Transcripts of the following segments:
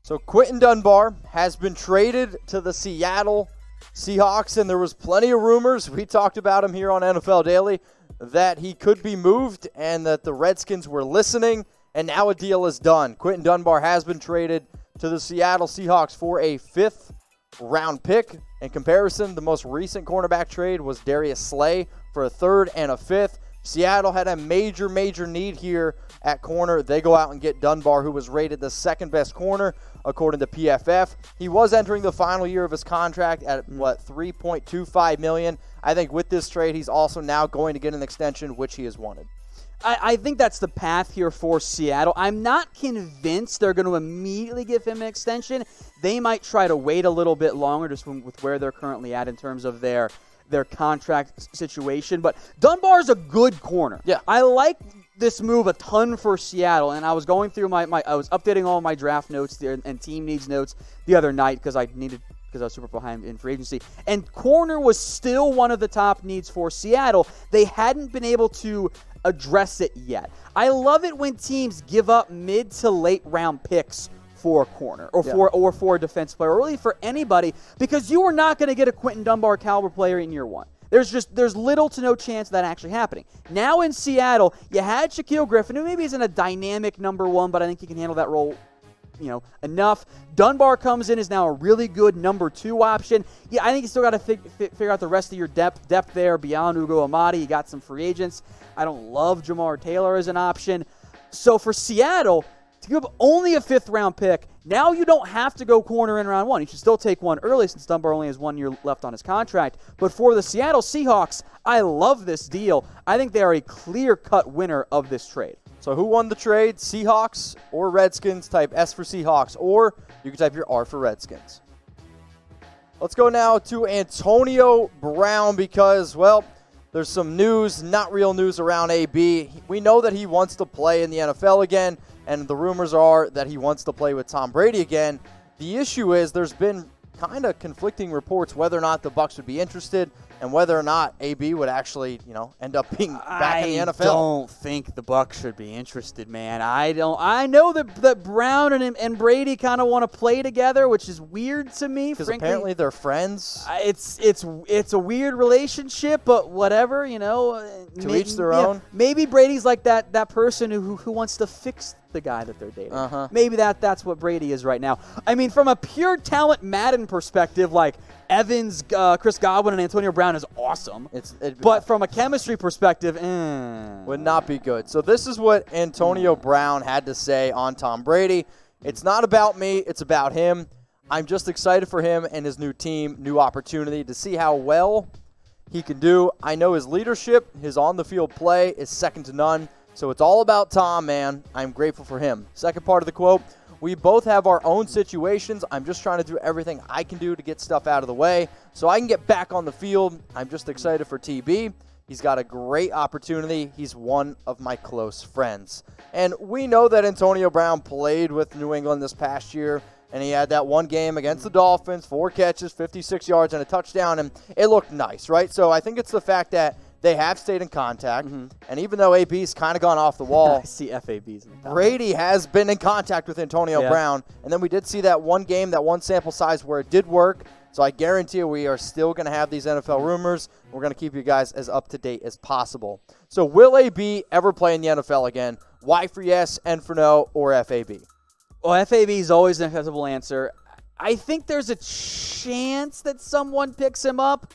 So Quinton Dunbar has been traded to the Seattle Seahawks, and there was plenty of rumors. We talked about him here on NFL Daily that he could be moved and that the Redskins were listening, and now a deal is done. Quinton Dunbar has been traded to the Seattle Seahawks for a 5th-round pick. In comparison, the most recent cornerback trade was Darius Slay for a 3rd and a 5th. Seattle had a major need here at corner. They go out and get Dunbar, who was rated the 2nd-best corner, according to PFF. He was entering the final year of his contract at, $3.25 million. I think with this trade, he's also now going to get an extension, which he has wanted. I think that's the path here for Seattle. I'm not convinced they're going to immediately give him an extension. They might try to wait a little bit longer just with where they're currently at in terms of their contract situation. But Dunbar's a good corner. Yeah. I like this move a ton for Seattle, and I was going through I was updating all my draft notes there and team needs notes the other night because I was super behind in free agency. And corner was still one of the top needs for Seattle. They hadn't been able to address it yet. I love it when teams give up mid to late round picks for a corner or for a defense player, or really for anybody, because you are not going to get a Quinton Dunbar caliber player in year one. There's little to no chance of that actually happening. Now in Seattle, you had Shaquille Griffin, who maybe isn't a dynamic number 1, but I think he can handle that role enough. Dunbar comes in as now a really good number 2 option. Yeah, I think you still got to figure out the rest of your depth there beyond Ugo Amadi. You got some free agents. I don't love Jamar Taylor as an option. So for Seattle, to give up only a 5th-round pick, now you don't have to go corner in round 1. You should still take one early since Dunbar only has 1 year left on his contract. But for the Seattle Seahawks, I love this deal. I think they are a clear-cut winner of this trade. So who won the trade? Seahawks or Redskins? Type S for Seahawks, or you can type your R for Redskins. Let's go now to Antonio Brown because, there's some news, not real news around AB. We know that he wants to play in the NFL again, and the rumors are that he wants to play with Tom Brady again. The issue is there's been kind of conflicting reports whether or not the Bucs would be interested and whether or not AB would actually, end up being back in the NFL. I don't think the Bucs should be interested, man. I know that Brown and Brady kind of want to play together, which is weird to me. Because apparently they're friends. It's a weird relationship, but whatever, To each their own. Maybe Brady's like that person who wants to fix the guy that they're dating. Maybe that's what Brady is right now. I mean, from a pure talent Madden perspective, like Evans, Chris Godwin, and Antonio Brown is awesome. But from a chemistry perspective, would not be good. So this is what Antonio Brown had to say on Tom Brady. It's not about me. It's about him. I'm just excited for him and his new team, new opportunity to see how well he can do. I know his leadership, his on-the-field play is second to none. So it's all about Tom, man. I'm grateful for him. Second part of the quote, we both have our own situations. I'm just trying to do everything I can do to get stuff out of the way so I can get back on the field. I'm just excited for TB. He's got a great opportunity. He's one of my close friends. And we know that Antonio Brown played with New England this past year, and he had that one game against the Dolphins, 4 catches, 56 yards, and a touchdown, and it looked nice, right? So I think it's the fact that they have stayed in contact, and even though AB's kind of gone off the wall, I see FABs in the Brady has been in contact with Antonio Brown, and then we did see that one game, that one sample size where it did work, so I guarantee you we are still going to have these NFL rumors. We're going to keep you guys as up-to-date as possible. So will AB ever play in the NFL again? Y for yes, N for no, or FAB? Well, FAB is always an acceptable answer. I think there's a chance that someone picks him up.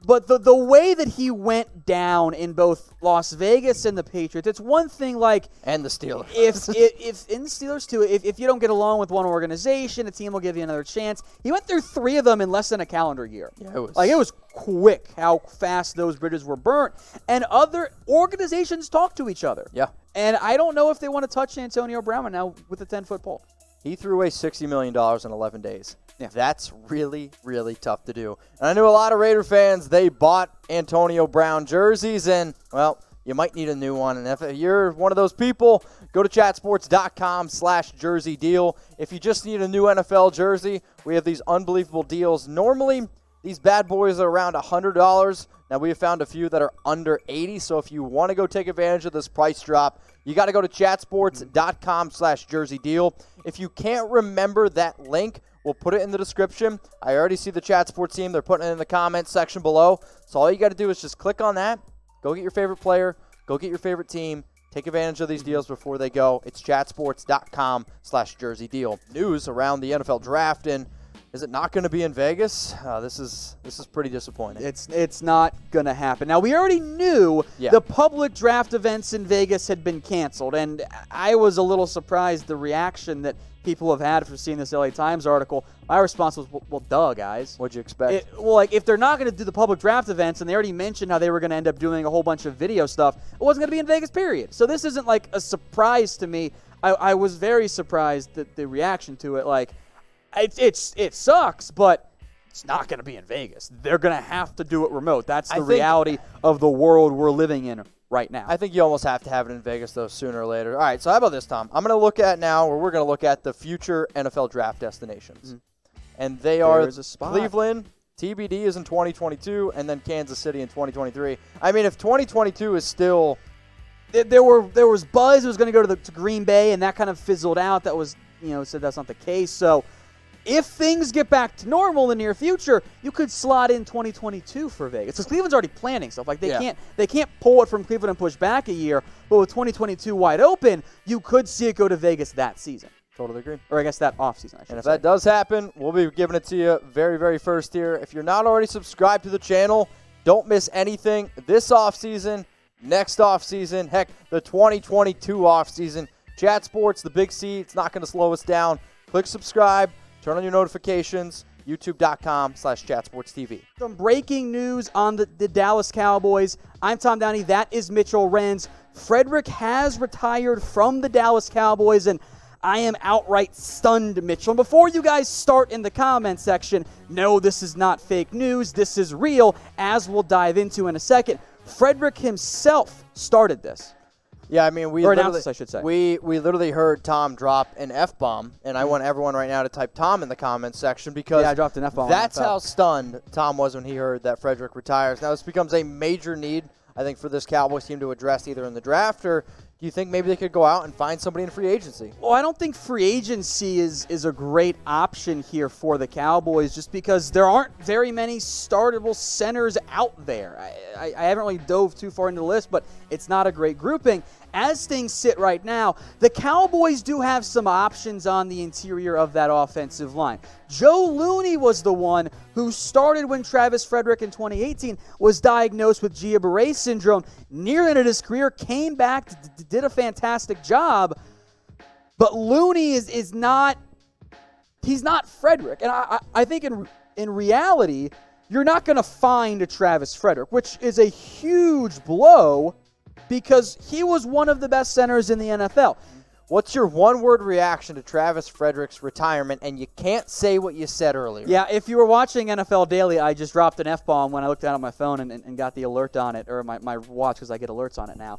But the way that he went down in both Las Vegas and the Patriots, it's one thing like... And the Steelers. if in the Steelers, too, if you don't get along with one organization, a team will give you another chance. He went through 3 of them in less than a calendar year. Yeah, it was quick how fast those bridges were burnt. And other organizations talk to each other. Yeah. And I don't know if they want to touch Antonio Brown now with a 10-foot pole. He threw away $60 million in 11 days. Yeah. That's really, really tough to do. And I knew a lot of Raider fans, they bought Antonio Brown jerseys, and, you might need a new one. And if you're one of those people, go to chatsports.com/jersey deal. If you just need a new NFL jersey, we have these unbelievable deals. Normally, these bad boys are around $100. Now, we have found a few that are under 80, so if you want to go take advantage of this price drop, you got to go to chatsports.com/jersey deal. If you can't remember that link, we'll put it in the description. I already see the Chat Sports team. They're putting it in the comments section below. So all you got to do is just click on that, go get your favorite player, go get your favorite team, take advantage of these deals before they go. It's chatsports.com/jersey deal. News around the NFL draft, and is it not going to be in Vegas? This is pretty disappointing. It's not going to happen. Now, we already knew the public draft events in Vegas had been canceled, and I was a little surprised the reaction that people have had for seeing this LA Times article. My response was, well, duh, guys. What'd you expect? If they're not going to do the public draft events, and they already mentioned how they were going to end up doing a whole bunch of video stuff, it wasn't going to be in Vegas, period. So this isn't like a surprise to me. I was very surprised that the reaction to it, it sucks, but it's not going to be in Vegas. They're going to have to do it remote. That's the reality of the world we're living in right now. I think you almost have to have it in Vegas, though, sooner or later. All right, so how about this, Tom? We're going to look at the future NFL draft destinations. Mm-hmm. And they are Cleveland, TBD is in 2022, and then Kansas City in 2023. I mean, if 2022 is still... There was buzz it was going to go to Green Bay, and that kind of fizzled out. That was, said that's not the case. So if things get back to normal in the near future, you could slot in 2022 for Vegas. Because Cleveland's already planning stuff. They can't pull it from Cleveland and push back a year. But with 2022 wide open, you could see it go to Vegas that season. Totally agree. Or I guess that offseason, I should say. And if that does happen, we'll be giving it to you very, very first here. If you're not already subscribed to the channel, don't miss anything this offseason, next offseason, heck, the 2022 offseason. Chat Sports, the big C, it's not going to slow us down. Click subscribe. Turn on your notifications, youtube.com/chatsportstv. Some breaking news on the Dallas Cowboys. I'm Tom Downey. That is Mitchell Renz. Frederick has retired from the Dallas Cowboys, and I am outright stunned, Mitchell. And before you guys start in the comment section, no, this is not fake news. This is real, as we'll dive into in a second. Frederick himself started this. Yeah, I mean, we literally heard Tom drop an F-bomb, and I want everyone right now to type Tom in the comments section because I dropped an F-bomb. That's how stunned Tom was when he heard that Frederick retires. Now, this becomes a major need, I think, for this Cowboys team to address either in the draft or do you think maybe they could go out and find somebody in free agency? Well, I don't think free agency is a great option here for the Cowboys just because there aren't very many startable centers out there. I haven't really dove too far into the list, but it's not a great grouping. As things sit right now, the Cowboys do have some options on the interior of that offensive line. Joe Looney was the one who started when Travis Fredrick in 2018 was diagnosed with Guillain-Barré syndrome. Near the end of his career, came back, did a fantastic job, but Looney is not Fredrick. And I think in reality, you're not going to find a Travis Fredrick, which is a huge blow because he was one of the best centers in the NFL. What's your one-word reaction to Travis Fredrick's retirement? And you can't say what you said earlier. Yeah, if you were watching NFL Daily, I just dropped an F-bomb when I looked down at my phone and got the alert on it, or my watch because I get alerts on it now.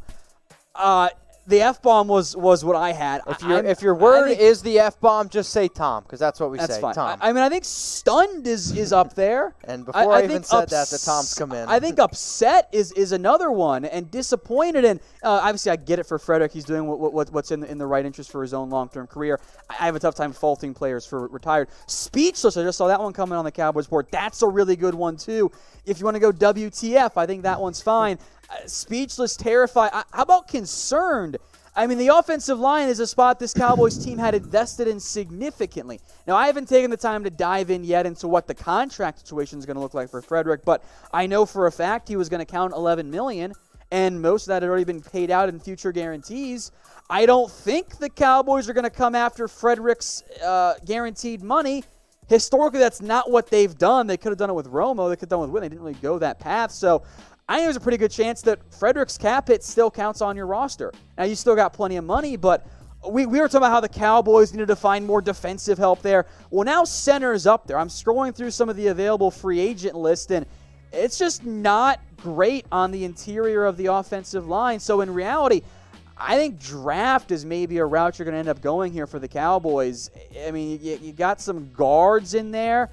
The F-bomb was what I had. If your word is the F-bomb, just say Tom, because that's what we say. Fine. Tom. I mean, I think stunned is up there. And before I even said that, the Toms come in. I think upset is another one, and disappointed. And obviously, I get it for Frederick. He's doing what's in the right interest for his own long-term career. I have a tough time faulting players for retired. Speechless, I just saw that one coming on the Cowboys board. That's a really good one, too. If you want to go WTF, I think that one's fine. Speechless, terrified. How about concerned? I mean, the offensive line is a spot this Cowboys team had invested in significantly. Now, I haven't taken the time to dive in yet into what the contract situation is going to look like for Frederick, but I know for a fact he was going to count $11 million, and most of that had already been paid out in future guarantees. I don't think the Cowboys are going to come after Frederick's guaranteed money. Historically, that's not what they've done. They could have done it with Romo. They could have done it with Whit. They didn't really go that path. So I think there's a pretty good chance that Frederick's cap hit still counts on your roster. Now, you still got plenty of money, but we were talking about how the Cowboys needed to find more defensive help there. Well, now center is up there. I'm scrolling through some of the available free agent list, and it's just not great on the interior of the offensive line. So in reality, I think draft is maybe a route you're going to end up going here for the Cowboys. I mean, you got some guards in there.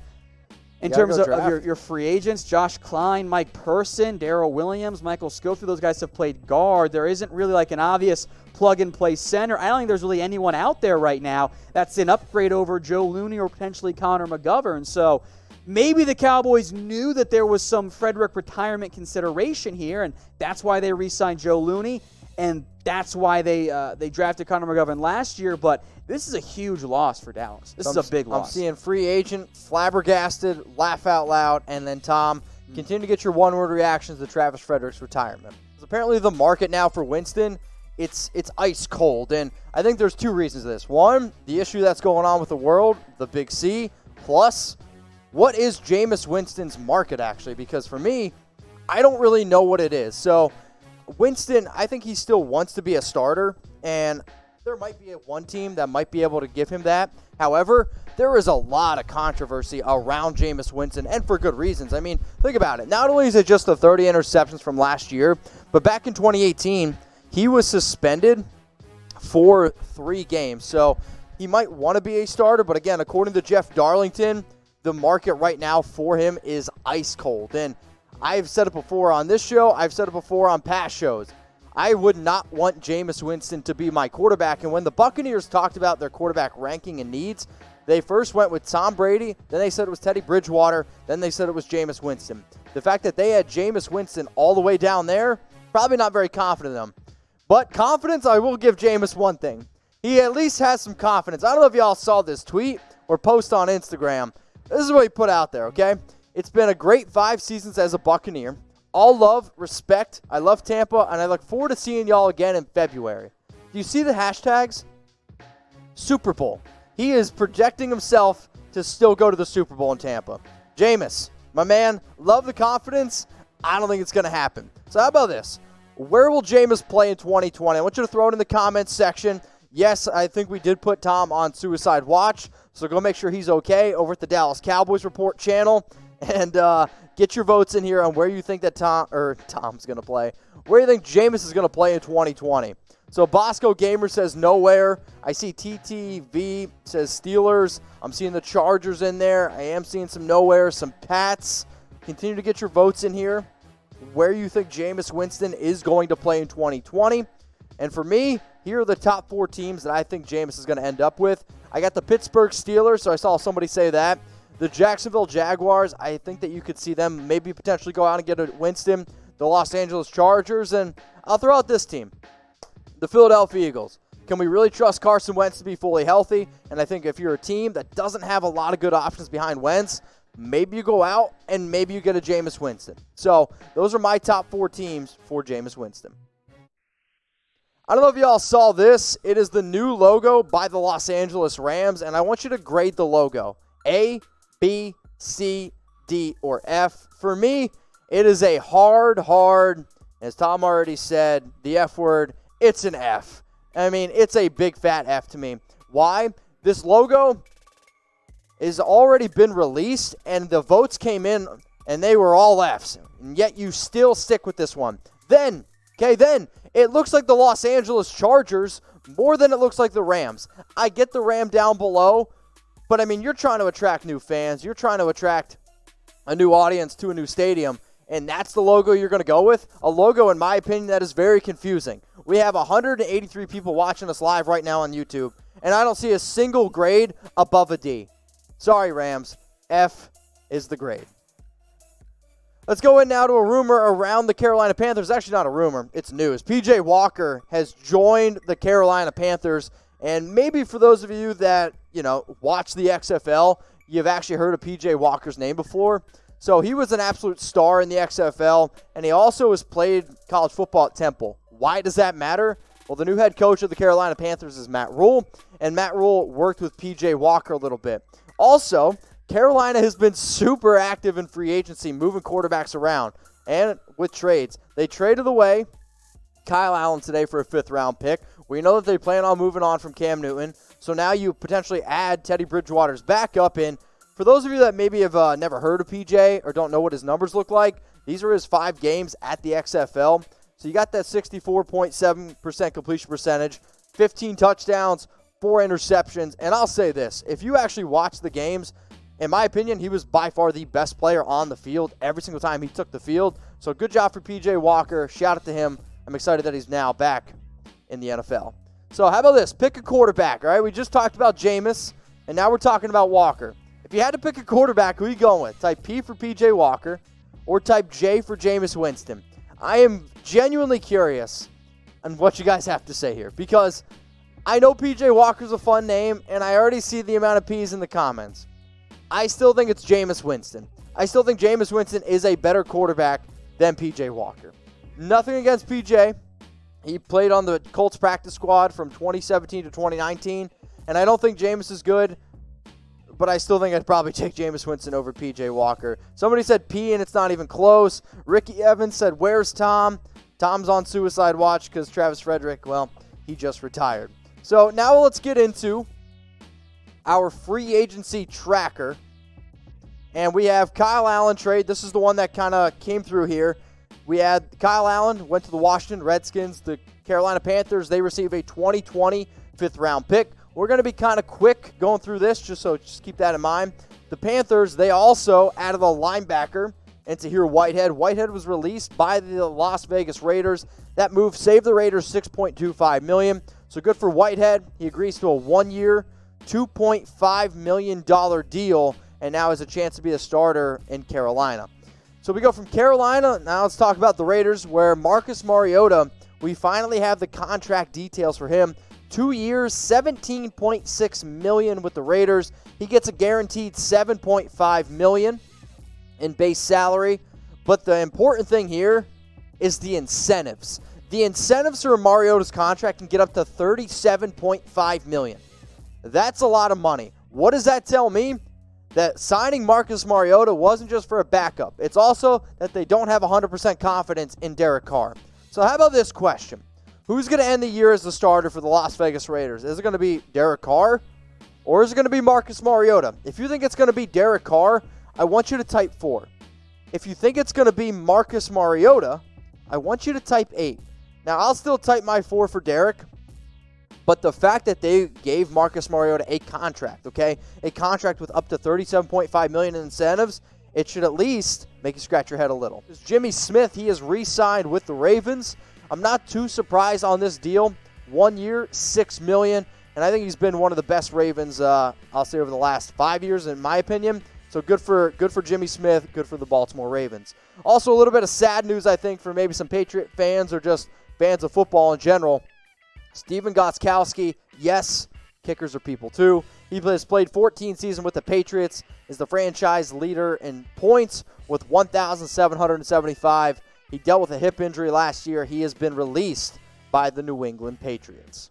In gotta terms go of draft. your free agents, Josh Klein, Mike Person, Darrell Williams, Michael Schofield, those guys have played guard. There isn't really like an obvious plug-and-play center. I don't think there's really anyone out there right now that's an upgrade over Joe Looney or potentially Connor McGovern. So maybe the Cowboys knew that there was some Frederick retirement consideration here, and that's why they re-signed Joe Looney, and that's why they drafted Connor McGovern last year. But this is a huge loss for Dallas. This is a big loss. I'm seeing free agent, flabbergasted, laugh out loud, and then Tom, continue to get your one-word reactions to Travis Fredrick's retirement. Because apparently the market now for Winston, it's ice cold, and I think there's two reasons to this. One, the issue that's going on with the world, the big C, plus what is Jameis Winston's market actually? Because for me, I don't really know what it is. So Winston, I think he still wants to be a starter, and there might be one team that might be able to give him that. However, there is a lot of controversy around Jameis Winston, and for good reasons. I mean, think about it. Not only is it just the 30 interceptions from last year, but back in 2018, he was suspended for 3 games. So he might want to be a starter, but again, according to Jeff Darlington, the market right now for him is ice cold. And I've said it before on this show. I've said it before on past shows. I would not want Jameis Winston to be my quarterback. And when the Buccaneers talked about their quarterback ranking and needs, they first went with Tom Brady, then they said it was Teddy Bridgewater, then they said it was Jameis Winston. The fact that they had Jameis Winston all the way down there, probably not very confident in them. But confidence, I will give Jameis one thing. He at least has some confidence. I don't know if y'all saw this tweet or post on Instagram. This is what he put out there, okay? It's been a great 5 seasons as a Buccaneer. All love, respect. I love Tampa, and I look forward to seeing y'all again in February. Do you see the hashtags? Super Bowl. He is projecting himself to still go to the Super Bowl in Tampa. Jameis, my man, love the confidence. I don't think it's going to happen. So how about this? Where will Jameis play in 2020? I want you to throw it in the comments section. Yes, I think we did put Tom on suicide watch, so go make sure he's okay over at the Dallas Cowboys Report channel. And get your votes in here on where you think that Tom's going to play. Where do you think Jameis is going to play in 2020? So Bosco Gamer says nowhere. I see TTV says Steelers. I'm seeing the Chargers in there. I am seeing some nowhere, some Pats. Continue to get your votes in here. Where you think Jameis Winston is going to play in 2020. And for me, here are the top 4 teams that I think Jameis is going to end up with. I got the Pittsburgh Steelers, so I saw somebody say that. The Jacksonville Jaguars, I think that you could see them maybe potentially go out and get a Winston. The Los Angeles Chargers, and I'll throw out this team, the Philadelphia Eagles. Can we really trust Carson Wentz to be fully healthy? And I think if you're a team that doesn't have a lot of good options behind Wentz, maybe you go out and maybe you get a Jameis Winston. So those are my top 4 teams for Jameis Winston. I don't know if y'all saw this. It is the new logo by the Los Angeles Rams, and I want you to grade the logo. A, B, C, D, or F. For me, it is a hard, as Tom already said, the F word, it's an F. I mean, it's a big fat F to me. Why? This logo has already been released, and the votes came in, and they were all Fs. And yet you still stick with this one. Then, it looks like the Los Angeles Chargers more than it looks like the Rams. I get the Ram down below, but, I mean, you're trying to attract new fans. You're trying to attract a new audience to a new stadium, and that's the logo you're going to go with? A logo, in my opinion, that is very confusing. We have 183 people watching us live right now on YouTube, and I don't see a single grade above a D. Sorry, Rams. F is the grade. Let's go in now to a rumor around the Carolina Panthers. Actually, not a rumor. It's news. P.J. Walker has joined the Carolina Panthers. And maybe for those of you that, watch the XFL, you've actually heard of P.J. Walker's name before. So he was an absolute star in the XFL, and he also has played college football at Temple. Why does that matter? Well, the new head coach of the Carolina Panthers is Matt Rule, and Matt Rule worked with P.J. Walker a little bit. Also, Carolina has been super active in free agency, moving quarterbacks around, and with trades. They traded away Kyle Allen today for a 5th-round pick. We know that they plan on moving on from Cam Newton, so now you potentially add Teddy Bridgewater's backup in. For those of you that maybe have never heard of PJ or don't know what his numbers look like, these are his 5 games at the XFL. So you got that 64.7% completion percentage, 15 touchdowns, 4 interceptions. And I'll say this, if you actually watch the games, in my opinion, he was by far the best player on the field every single time he took the field. So good job for P.J. Walker. Shout out to him. I'm excited that he's now back in the NFL. So how about this? Pick a quarterback, all right? We just talked about Jameis, and now we're talking about Walker. If you had to pick a quarterback, who are you going with? Type P for P.J. Walker or type J for Jameis Winston? I am genuinely curious on what you guys have to say here because I know P.J. Walker's a fun name, and I already see the amount of P's in the comments. I still think it's Jameis Winston. I still think Jameis Winston is a better quarterback than P.J. Walker. Nothing against P.J. He played on the Colts practice squad from 2017 to 2019, and I don't think Jameis is good, but I still think I'd probably take Jameis Winston over P.J. Walker. Somebody said P, and it's not even close. Ricky Evans said, where's Tom? Tom's on suicide watch because Travis Fredrick, well, he just retired. So now let's get into our free agency tracker. And we have Kyle Allen trade. This is the one that kind of came through here. We had Kyle Allen went to the Washington Redskins. The Carolina Panthers, they receive a 2020 fifth-round pick. We're going to be kind of quick going through this, just keep that in mind. The Panthers, they also added a linebacker and Tahir Whitehead. Whitehead was released by the Las Vegas Raiders. That move saved the Raiders $6.25 million. So good for Whitehead. He agrees to a 1-year, $2.5 million deal, and now has a chance to be a starter in Carolina. So we go from Carolina, now let's talk about the Raiders, where Marcus Mariota, we finally have the contract details for him. 2 years, $17.6 million with the Raiders. He gets a guaranteed $7.5 million in base salary. But the important thing here is the incentives. The incentives for Mariota's contract can get up to $37.5 million. That's a lot of money. What does that tell me? That signing Marcus Mariota wasn't just for a backup. It's also that they don't have 100% confidence in Derek Carr. So how about this question? Who's going to end the year as the starter for the Las Vegas Raiders? Is it going to be Derek Carr or is it going to be Marcus Mariota? If you think it's going to be Derek Carr, I want you to type 4. If you think it's going to be Marcus Mariota, I want you to type 8. Now, I'll still type my 4 for Derek, but the fact that they gave Marcus Mariota a contract, okay, a contract with up to $37.5 million in incentives, it should at least make you scratch your head a little. Jimmy Smith, he is re-signed with the Ravens. I'm not too surprised on this deal. 1 year, $6 million, and I think he's been one of the best Ravens, I'll say, over the last 5 years, in my opinion. So good for Jimmy Smith, good for the Baltimore Ravens. Also, a little bit of sad news, I think, for maybe some Patriot fans or just fans of football in general. Steven Gostkowski, yes, kickers are people too. He has played 14 seasons with the Patriots, is the franchise leader in points with 1,775. He dealt with a hip injury last year. He has been released by the New England Patriots.